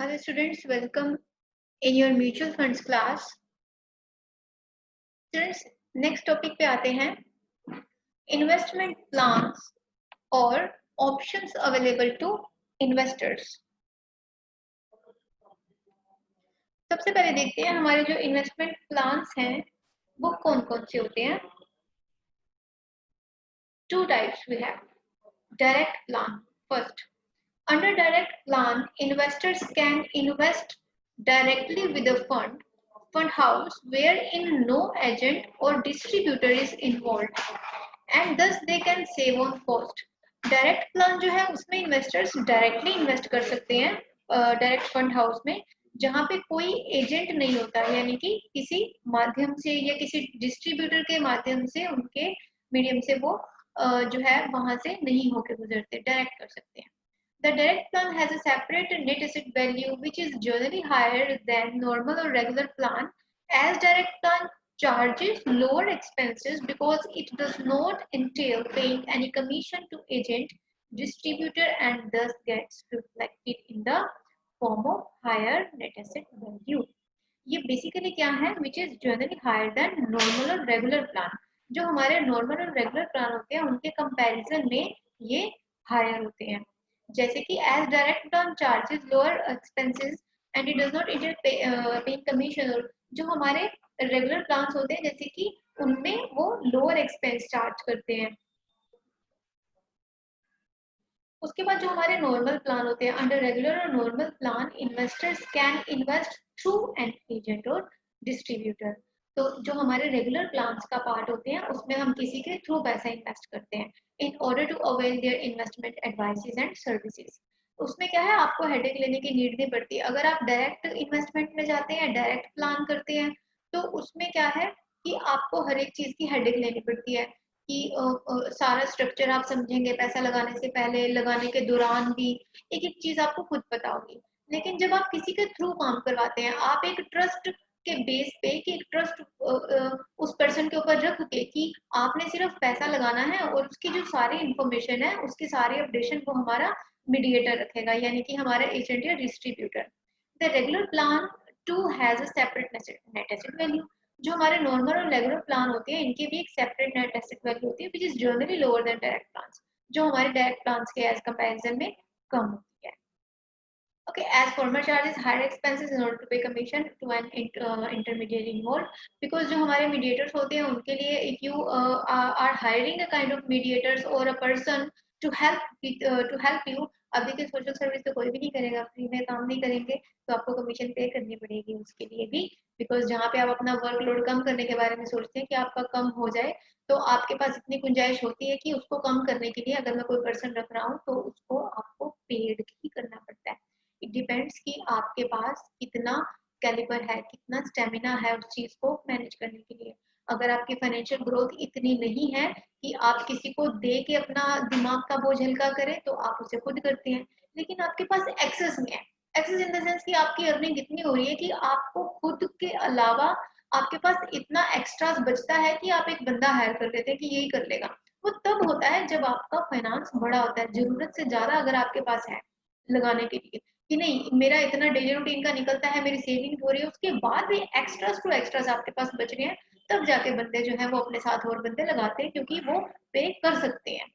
Hello students, welcome in your mutual funds class. Students, next topic पे आते हैं investment plans और options available to investors. सबसे पहले देखते हैं हमारे जो investment plans हैं वो कौन कौन से होते हैं. Two types we have. Direct plan first. Under direct plan, investors can invest directly with a fund house wherein no agent or distributor is involved and thus they can save on cost. Direct plan जो है उसमें investors directly invest कर सकते हैं direct fund house में जहाँ पे कोई एजेंट नहीं होता है, यानी कि किसी माध्यम से या किसी डिस्ट्रीब्यूटर के माध्यम से उनके मीडियम से वो जो है वहां से नहीं होके गुजरते, डायरेक्ट कर सकते हैं. The direct plan has a separate net asset value which is generally higher than normal or regular plan, as direct plan charges lower expenses because it does not entail paying any commission to agent, distributor and thus gets reflected in the form of higher net asset value. ये basically क्या है, which is generally higher than normal और regular plan. जो हमारे normal और regular plan होते हैं उनके comparison में ये higher होते हैं. जैसे कि as direct plan charges lower expenses and it does not entail paying commission, और जो हमारे रेगुलर प्लान्स होते हैं जैसे कि उनमें वो लोअर एक्सपेंस चार्ज करते हैं. उसके बाद जो हमारे नॉर्मल प्लान होते हैं, अंडर रेगुलर और normal plan investors can invest through an agent और डिस्ट्रीब्यूटर. तो जो हमारे रेगुलर प्लान्स का पार्ट होते हैं उसमें हम किसी के थ्रू पैसा इन्वेस्ट करते हैं in order to avail their investment advices and services. उसमें क्या है, आपको हेडेक लेने की नीड नहीं पड़ती. अगर आप डायरेक्ट इन्वेस्टमेंट में जाते हैं, डायरेक्ट प्लान करते हैं, तो उसमें क्या है कि आपको हर एक चीज की हेडेक लेनी पड़ती है कि सारा स्ट्रक्चर आप समझेंगे, पैसा लगाने से पहले, लगाने के दौरान भी एक एक चीज आपको खुद पता होगी. लेकिन जब आप किसी के थ्रू काम करवाते हैं, आप एक ट्रस्ट के बेस पे कि एक ट्रस्ट उस पर्सन के ऊपर रख के कि आपने सिर्फ पैसा लगाना है और उसकी जो सारी इंफॉर्मेशन है उसकी सारी अपडेशन वो हमारा मीडिएटर रखेगा, यानी कि हमारा एजेंट या distributor. The regular plan too has a separate net asset value. जो हमारे नॉर्मल और रेगुलर प्लान होते हैं इनकी भी एक सेपरेट नेट एसेट वैल्यू होती है which is generally lower than direct plans, जो हमारे डायरेक्ट प्लान्स के एज कंपैरिजन में कम होती है. Okay, as former charges higher expenses in order to pay commission to an intermediary involved, because जो हमारे mediators होते हैं उनके लिए if you are hiring a kind of mediators or a person to help you, अब देखिए social service तो कोई भी नहीं करेगा, फ्री में काम नहीं करेंगे, तो आपको कमीशन पे करनी पड़ेगी उसके लिए भी. बिकॉज जहाँ पे आप अपना वर्कलोड कम करने के बारे में सोचते हैं कि आपका कम हो जाए, तो आपके पास इतनी गुंजाइश होती है कि उसको कम करने के लिए अगर मैं कोई पर्सन रख रहा हूँ तो उसको आपको पेड ही करना पड़ता है. इट डिपेंड्स कि आपके पास कितना कैलिबर है, कितना स्टेमिना है उस चीज को मैनेज करने के लिए. अगर आपकी फाइनेंशियल ग्रोथ इतनी नहीं है कि आप किसी को दे के अपना दिमाग का बोझ हल्का करें, तो आप उसे खुद करते हैं. लेकिन आपके पास एक्सेस नहीं है, एक्सेस इन द सेंस कि आपकी अर्निंग इतनी हो रही है कि आपको खुद के अलावा आपके पास इतना एक्स्ट्रास बचता है कि आप एक बंदा हायर कर देते हैं कि यही कर लेगा. वो तब होता है जब आपका फाइनेंस बड़ा होता है, जरूरत से ज्यादा अगर आपके पास है लगाने के लिए कि नहीं मेरा इतना डेली रूटीन का निकलता है, मेरी सेविंग हो रही है, उसके बाद भी एक्स्ट्रास टू एक्स्ट्रास आपके पास बच रहे हैं, तब जाके बंदे जो है वो अपने साथ और बंदे लगाते हैं क्योंकि वो पे कर सकते हैं,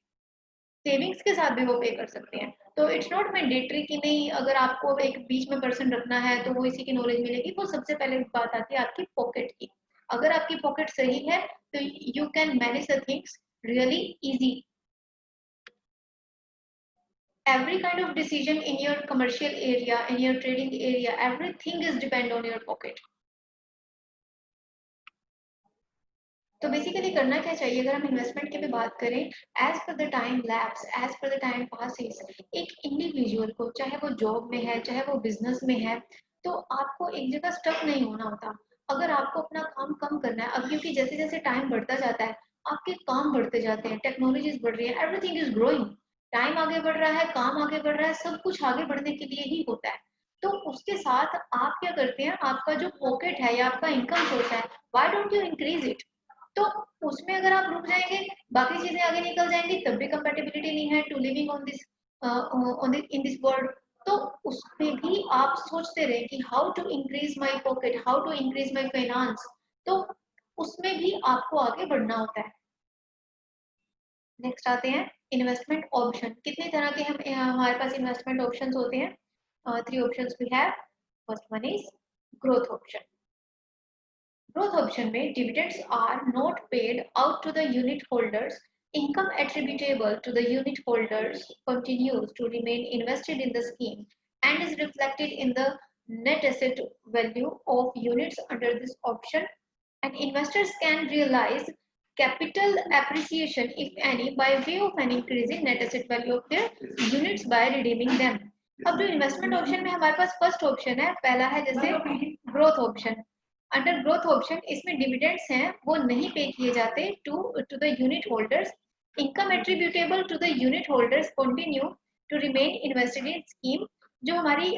सेविंग्स के साथ भी वो पे कर सकते हैं. तो इट्स नॉट मैंडेटरी कि नहीं अगर आपको एक बीच में पर्सन रखना है तो वो इसी की नॉलेज मिलेगी. वो सबसे पहले बात आती है आपकी पॉकेट की. अगर आपकी पॉकेट सही है तो you can manage the things really easy. Every kind of decision in your commercial area, in your trading area, everything is depend on your pocket. तो बेसिकली करना क्या चाहिए अगर हम इन्वेस्टमेंट की भी बात करें, as per the time lapse, as per the time passes, एक इंडिविजुअल को चाहे वो जॉब में है चाहे वो बिजनेस में है, तो आपको एक जगह स्टक नहीं होना होता. अगर आपको अपना काम कम करना है, अब क्योंकि जैसे जैसे टाइम बढ़ता जाता है आपके काम बढ़ते जाते हैं, टेक्नोलॉजीज बढ़ रही है, एवरीथिंग इज ग्रोइंग. टाइम आगे बढ़ रहा है, काम आगे बढ़ रहा है, सब कुछ आगे बढ़ने के लिए ही होता है. तो उसके साथ आप क्या करते हैं, आपका जो पॉकेट है या आपका इनकम सोर्स है, why don't you increase it. तो उसमें अगर आप रुक जाएंगे, बाकी चीजें आगे निकल जाएंगी, तब भी कंपेटेबिलिटी नहीं है to living on this in this world. तो उसमें भी आप सोचते रहे कि how to increase my pocket, how to increase my finance, तो उसमें भी आपको आगे बढ़ना होता है। नेक्स्ट आते हैं इन्वेस्टमेंट ऑप्शन। कितने तरह के हमारे पास इन्वेस्टमेंट ऑप्शंस होते हैं? 3 options we have. First one is growth option. Growth option में dividends are not paid out to the unit holders. Income attributable to the unit holders continues to remain invested in the scheme and is reflected in the net asset value of units under this option. And investors can realize capital appreciation, if any, by way of an increase in net asset value of their units by redeeming them. अब जो investment option में हमारे पास first option है, पहला है जैसे growth option. Under growth option इसमें dividends हैं वो नहीं पे किए जाते to the unit holders. Income attributable to the unit holders continue to remain invested in scheme. जो हमारी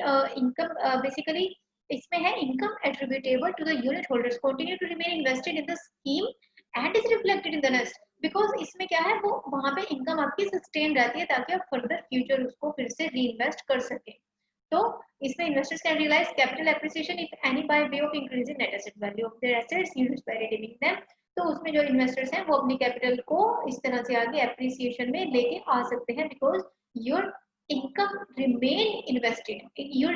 इनकम बेसिकली इसमें है income attributable to the unit holders continue to remain invested in the scheme and is reflected in the next. Because इसमें क्या है, वो वहां पे इनकम आपकी सस्टेन रहती है ताकि आप फर्दर फ्यूचर उसको फिर से री इन्वेस्ट कर सके। तो इसमें investors can realise capital appreciation if any by way of increasing net asset value of their assets used by redeeming them. तो उसमें जो इन्वेस्टर्स हैं वो अपनी कैपिटल को इस तरह से आगे एप्रिसिएशन में लेके आ सकते हैं, because your income remain invested in your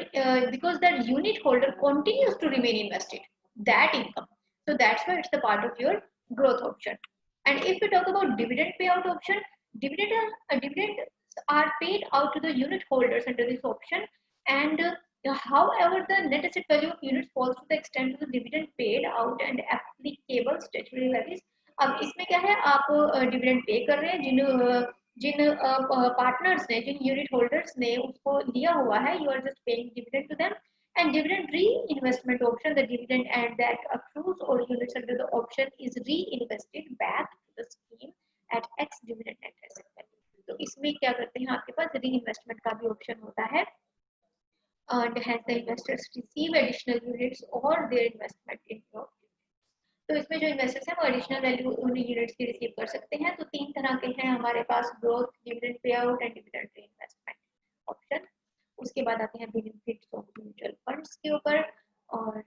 because that unit holder continues to remain invested that income. So that's why it's the part of your growth option. And if we talk about dividend payout option, dividends are paid out to the unit holders under this option. And however the net asset value of units falls to the extent of the dividend paid out and applicable statutory levies. अब इसमें क्या है, आप dividend pay कर रहे हैं, जिन partners ने, जिन unit holders ने उसको लिया हुआ है, you are just paying dividend to them. And dividend reinvestment option, the dividend and that accrues or units under the option is reinvested back to the scheme at X dividend net asset value. तो इसमें क्या करते हैं, आपके पास reinvestment का भी option होता है। And has the investors receive additional units or their investment in your। तो इसमें जो इन्वेस्टर्स हैं वो एडिशनल वैल्यू उन यूनिट्स की रिसीव कर सकते हैं। तो 3 तरह के हैं हमारे पास, growth, dividend pay out and dividend reinvestment option. उसके बाद आते हैं बेनिफिट्स ऑफ म्यूचुअल फंड्स के ऊपर। और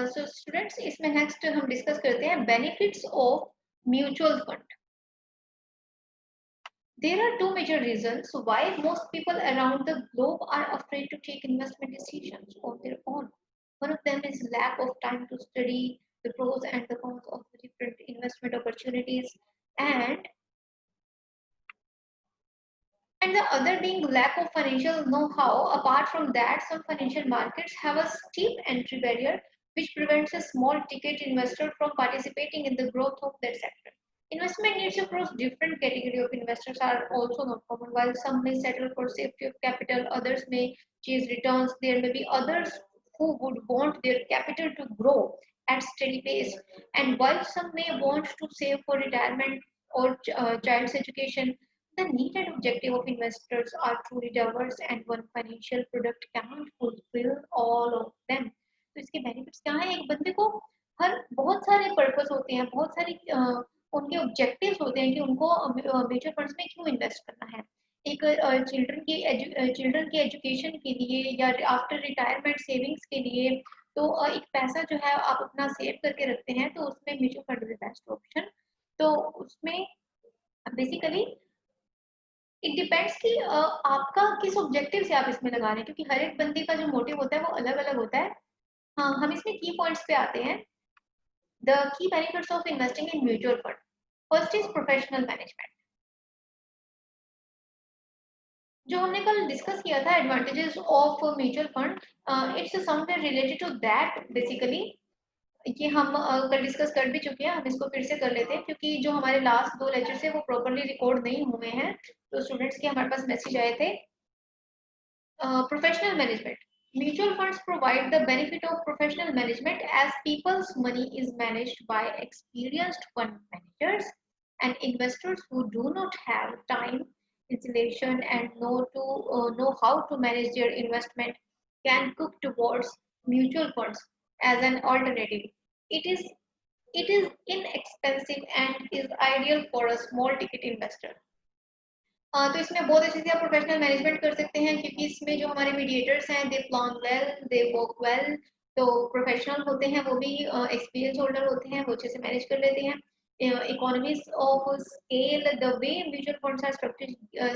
सो स्टूडेंट्स, इसमें नेक्स्ट हम डिस्कस करते हैं benefits of mutual fund. There are two major reasons why most people around the globe are afraid to take investment decisions on their own. One of them is lack of time to study the pros and the cons of the different investment opportunities, and the other being lack of financial know-how. Apart from that, some financial markets have a steep entry barrier which prevents a small ticket investor from participating in the growth of that sector. Investment needs across different category of investors are also not common. While some may settle for safety of capital, others may chase returns. There may be others who would want their capital to grow at steady pace. And while some may want to save for retirement or child's education, the need and objective of investors are truly diverse, and one financial product cannot fulfill all of them. तो इसके benefits क्या हैं? एक बंदे को हर बहुत सारे purpose होते हैं, बहुत सारी उनके ऑब्जेक्टिव्स होते हैं कि उनको म्यूचुअल फंड्स में क्यों इन्वेस्ट करना है। एक चिल्ड्रन की एजुकेशन के लिए या आफ्टर रिटायरमेंट सेविंग्स के लिए, तो एक पैसा जो है आप अपना सेव करके रखते हैं, तो उसमें mutual fund is best option. तो उसमें बेसिकली इट डिपेंड्स कि आपका किस ऑब्जेक्टिव से आप इसमें लगा रहे हैं, क्योंकि हर एक बंदे का जो मोटिव होता है वो अलग अलग होता है। हाँ, हम इसमें की पॉइंट्स पे आते हैं। द की benefits of investing in mutual fund. First is professional management. जो हमने कल डिस्कस किया था advantages of mutual fund, it's somewhere related to that basically. ये हम कल डिस्कस कर भी चुके हैं, हम इसको फिर से कर लेते हैं क्योंकि जो हमारे लास्ट 2 लेक्चर है वो प्रॉपर्ली रिकॉर्ड नहीं हुए हैं। तो स्टूडेंट्स के हमारे पास मैसेज आए थे। Professional management. Mutual funds provide the benefit of professional management as people's money is managed by experienced fund managers, and investors who do not have time, inclination, and know how to manage their investment can look towards mutual funds. as an alternative. It is it is inexpensive and is ideal for a small ticket investor. तो इसमें बहुत अच्छे से आप professional management कर सकते हैं क्योंकि इसमें जो हमारे मीडिएटर्स हैं दे plan well, they work well. तो प्रोफेशनल होते हैं, वो भी एक्सपीरियंस होल्डर होते हैं, वो अच्छे से मैनेज कर लेते हैं। Economies of scale, the way mutual funds are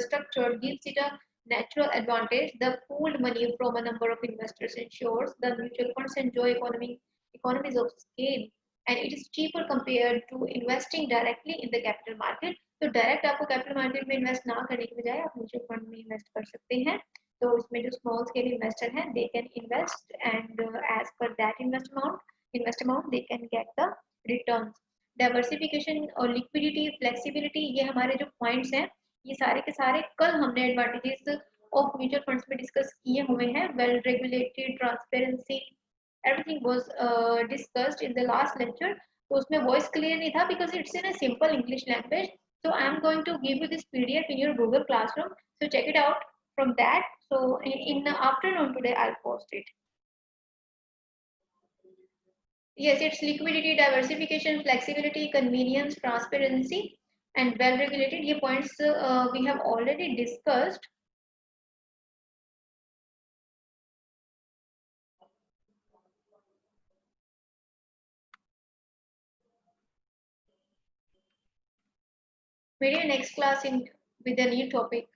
structured gives it a natural advantage. The pooled money from a number of investors ensures the mutual funds enjoy economies of scale, and it is cheaper compared to investing directly in the capital market. तो direct आपको capital market में invest ना करने के बजाय आप mutual fund में invest कर सकते हैं। तो इसमें जो स्मॉल स्केल इन्वेस्टर हैं they can invest and as per that invest amount they can get the returns. Diversification और लिक्विडिटी, फ्लेक्सिबिलिटी, ये हमारे जो पॉइंट्स हैं ये सारे के सारे कल हमने एडवांटेजेस ऑफ म्यूचुअल फंड्स में डिस्कस किए हुए हैं। Well regulated, transparency, everything was discussed in the last lecture. तो उसमें वॉइस क्लियर नहीं था because it's in a simple English language. So I'm going to give you this PDF in your Google Classroom. So check it out from that. So in the afternoon today, I'll post it. Yes, it's liquidity, diversification, flexibility, convenience, transparency, and well-regulated. ये points we have already discussed. Maybe next class in with a new topic.